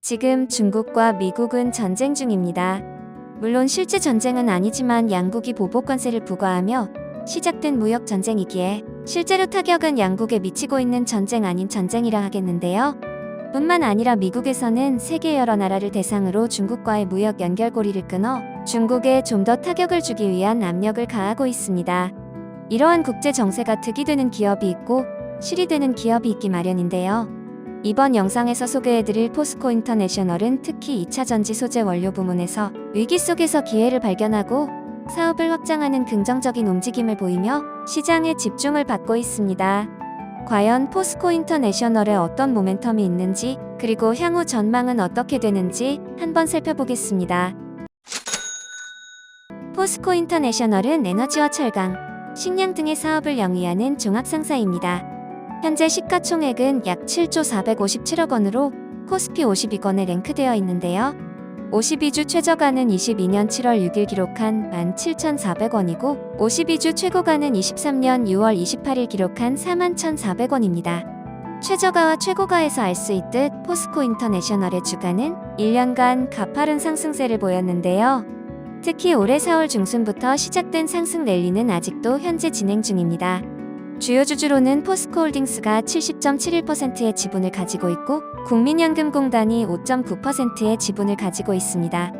지금 중국과 미국은 전쟁 중입니다. 물론 실제 전쟁은 아니지만 양국이 보복관세를 부과하며 시작된 무역 전쟁이기에 실제로 타격은 양국에 미치고 있는 전쟁 아닌 전쟁이라 하겠는데요. 뿐만 아니라 미국에서는 세계 여러 나라를 대상으로 중국과의 무역 연결고리를 끊어 중국에 좀 더 타격을 주기 위한 압력을 가하고 있습니다. 이러한 국제 정세가 득이 되는 기업이 있고 실이 되는 기업이 있기 마련인데요. 이번 영상에서 소개해드릴 포스코 인터내셔널은 특히 2차 전지 소재 원료 부문에서 위기 속에서 기회를 발견하고 사업을 확장하는 긍정적인 움직임을 보이며 시장의 집중을 받고 있습니다. 과연 포스코 인터내셔널에 어떤 모멘텀이 있는지 그리고 향후 전망은 어떻게 되는지 한번 살펴보겠습니다. 포스코 인터내셔널은 에너지와 철강, 식량 등의 사업을 영위하는 종합상사입니다. 현재 시가총액은 약 7조 457억 원으로 코스피 50위권에 랭크되어 있는데요. 52주 최저가는 22년 7월 6일 기록한 17,400원이고 52주 최고가는 23년 6월 28일 기록한 41,400원입니다. 최저가와 최고가에서 알 수 있듯 포스코 인터내셔널의 주가는 1년간 가파른 상승세를 보였는데요. 특히 올해 4월 중순부터 시작된 상승 랠리는 아직도 현재 진행 중입니다. 주요 주주로는 포스코홀딩스가 70.71%의 지분을 가지고 있고 국민연금공단이 5.9%의 지분을 가지고 있습니다.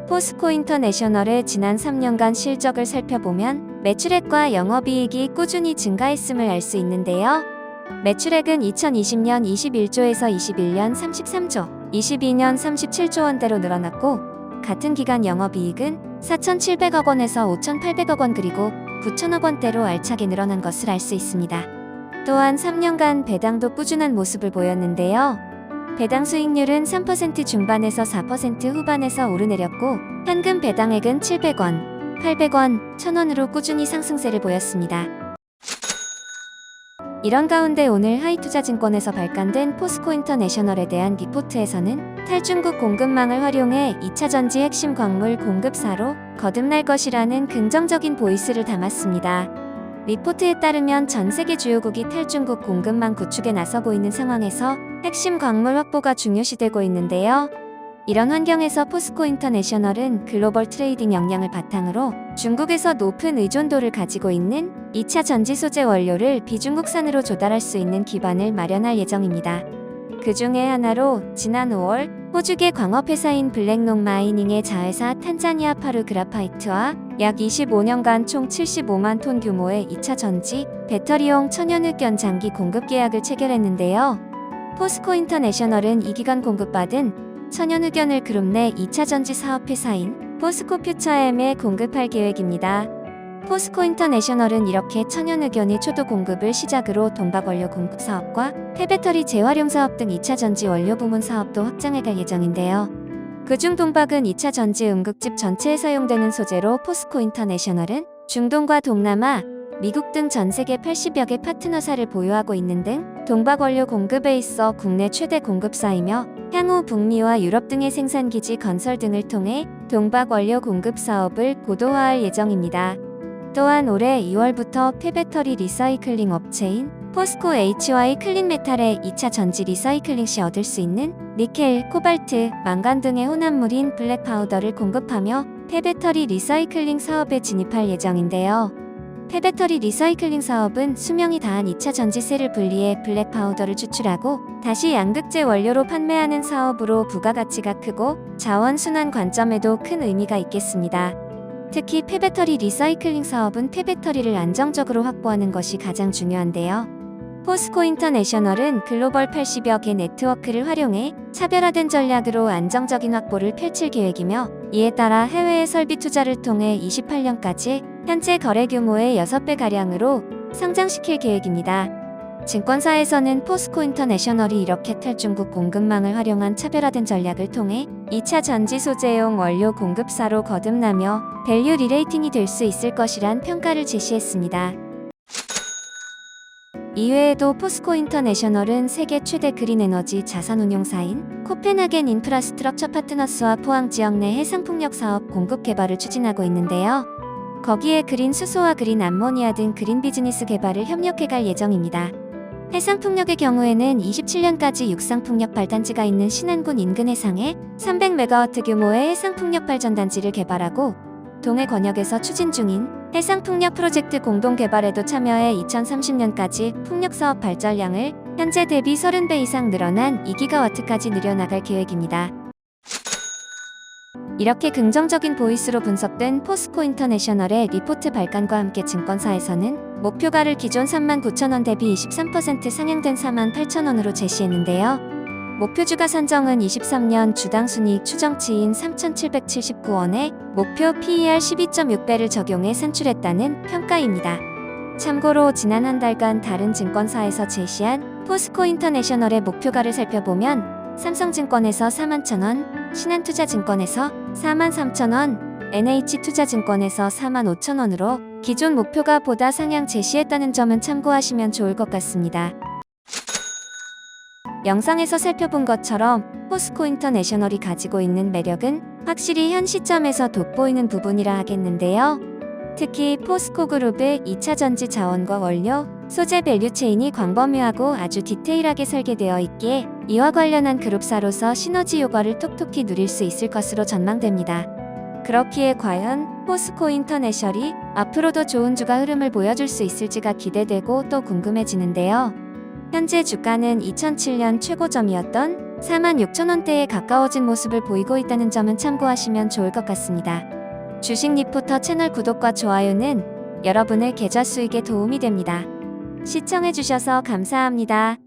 포스코 인터내셔널의 지난 3년간 실적을 살펴보면 매출액과 영업이익이 꾸준히 증가했음을 알 수 있는데요. 매출액은 2020년 21조에서 21년 33조, 22년 37조 원대로 늘어났고 같은 기간 영업이익은 4,700억 원에서 5,800억 원 그리고 9천억 원대로 알차게 늘어난 것을 알 수 있습니다. 또한 3년간 배당도 꾸준한 모습을 보였는데요. 배당 수익률은 3% 중반에서 4% 후반에서 오르내렸고 현금 배당액은 700원, 800원, 1000원으로 꾸준히 상승세를 보였습니다. 이런 가운데 오늘 하이투자증권에서 발간된 포스코 인터내셔널에 대한 리포트에서는 탈중국 공급망을 활용해 2차 전지 핵심 광물 공급사로 거듭날 것이라는 긍정적인 보이스를 담았습니다. 리포트에 따르면 전 세계 주요국이 탈중국 공급망 구축에 나서고 있는 상황에서 핵심 광물 확보가 중요시되고 있는데요. 이런 환경에서 포스코 인터내셔널은 글로벌 트레이딩 역량을 바탕으로 중국에서 높은 의존도를 가지고 있는 2차 전지 소재 원료를 비중국산으로 조달할 수 있는 기반을 마련할 예정입니다. 그 중에 하나로 지난 5월 호주계 광업회사인 블랙록 마이닝의 자회사 탄자니아 파루 그라파이트와 약 25년간 총 75만 톤 규모의 2차 전지 배터리용 천연흑연 장기 공급 계약을 체결했는데요. 포스코 인터내셔널은 이 기간 공급받은 천연흑연을 그룹 내 2차 전지 사업회사인 포스코 퓨처엠에 공급할 계획입니다. 포스코 인터내셔널은 이렇게 천연흑연의 초도 공급을 시작으로 동박원료 공급 사업과 폐배터리 재활용 사업 등 2차 전지 원료 부문 사업도 확장해갈 예정인데요. 그중 동박은 2차 전지 음극집 전체에 사용되는 소재로 포스코 인터내셔널은 중동과 동남아, 미국 등 전 세계 80여 개 파트너사를 보유하고 있는 등 동박 원료 공급에 있어 국내 최대 공급사이며 향후 북미와 유럽 등의 생산기지 건설 등을 통해 동박 원료 공급 사업을 고도화할 예정입니다. 또한 올해 2월부터 폐배터리 리사이클링 업체인 포스코 HY 클린메탈의 2차 전지 리사이클링 시 얻을 수 있는 니켈, 코발트, 망간 등의 혼합물인 블랙 파우더를 공급하며 폐배터리 리사이클링 사업에 진입할 예정인데요. 폐배터리 리사이클링 사업은 수명이 다한 2차 전지세를 분리해 블랙 파우더를 추출하고 다시 양극재 원료로 판매하는 사업으로 부가가치가 크고 자원순환 관점에도 큰 의미가 있겠습니다. 특히 폐배터리 리사이클링 사업은 폐배터리를 안정적으로 확보하는 것이 가장 중요한데요. 포스코 인터내셔널은 글로벌 80여 개 네트워크를 활용해 차별화된 전략으로 안정적인 확보를 펼칠 계획이며 이에 따라 해외의 설비 투자를 통해 28년까지 현재 거래 규모의 6배가량으로 성장시킬 계획입니다. 증권사에서는 포스코 인터내셔널이 이렇게 탈중국 공급망을 활용한 차별화된 전략을 통해 2차 전지 소재용 원료 공급사로 거듭나며 밸류 리레이팅이 될 수 있을 것이란 평가를 제시했습니다. 이외에도 포스코 인터내셔널은 세계 최대 그린 에너지 자산운용사인 코펜하겐 인프라스트럭처 파트너스와 포항 지역 내 해상풍력 사업 공급 개발을 추진하고 있는데요. 거기에 그린 수소와 그린 암모니아 등 그린 비즈니스 개발을 협력해갈 예정입니다. 해상풍력의 경우에는 27년까지 육상풍력 발단지가 있는 신안군 인근 해상에 300MW 규모의 해상풍력 발전단지를 개발하고 동해 권역에서 추진 중인 해상풍력 프로젝트 공동개발에도 참여해 2030년까지 풍력사업 발전량을 현재 대비 30배 이상 늘어난 2GW까지 늘려나갈 계획입니다. 이렇게 긍정적인 보이스로 분석된 포스코 인터내셔널의 리포트 발간과 함께 증권사에서는 목표가를 기존 39,000원 대비 23% 상향된 48,000원으로 제시했는데요. 목표주가 산정은 23년 주당 순이익 추정치인 3,779원에 목표 PER 12.6배를 적용해 산출했다는 평가입니다. 참고로 지난 한 달간 다른 증권사에서 제시한 포스코 인터내셔널의 목표가를 살펴보면 삼성증권에서 41,000원, 신한투자증권에서 43,000원, NH투자증권에서 45,000원으로 기존 목표가보다 상향 제시했다는 점은 참고하시면 좋을 것 같습니다. 영상에서 살펴본 것처럼 포스코 인터내셔널이 가지고 있는 매력은 확실히 현 시점에서 돋보이는 부분이라 하겠는데요. 특히 포스코 그룹의 2차 전지 자원과 원료, 소재 밸류체인이 광범위하고 아주 디테일하게 설계되어 있기에 이와 관련한 그룹사로서 시너지 효과를 톡톡히 누릴 수 있을 것으로 전망됩니다. 그렇기에 과연 포스코 인터내셔널이 앞으로도 좋은 주가 흐름을 보여줄 수 있을지가 기대되고 또 궁금해지는데요. 현재 주가는 2007년 최고점이었던 46,000원대에 가까워진 모습을 보이고 있다는 점은 참고하시면 좋을 것 같습니다. 주식 리포터 채널 구독과 좋아요는 여러분의 계좌 수익에 도움이 됩니다. 시청해주셔서 감사합니다.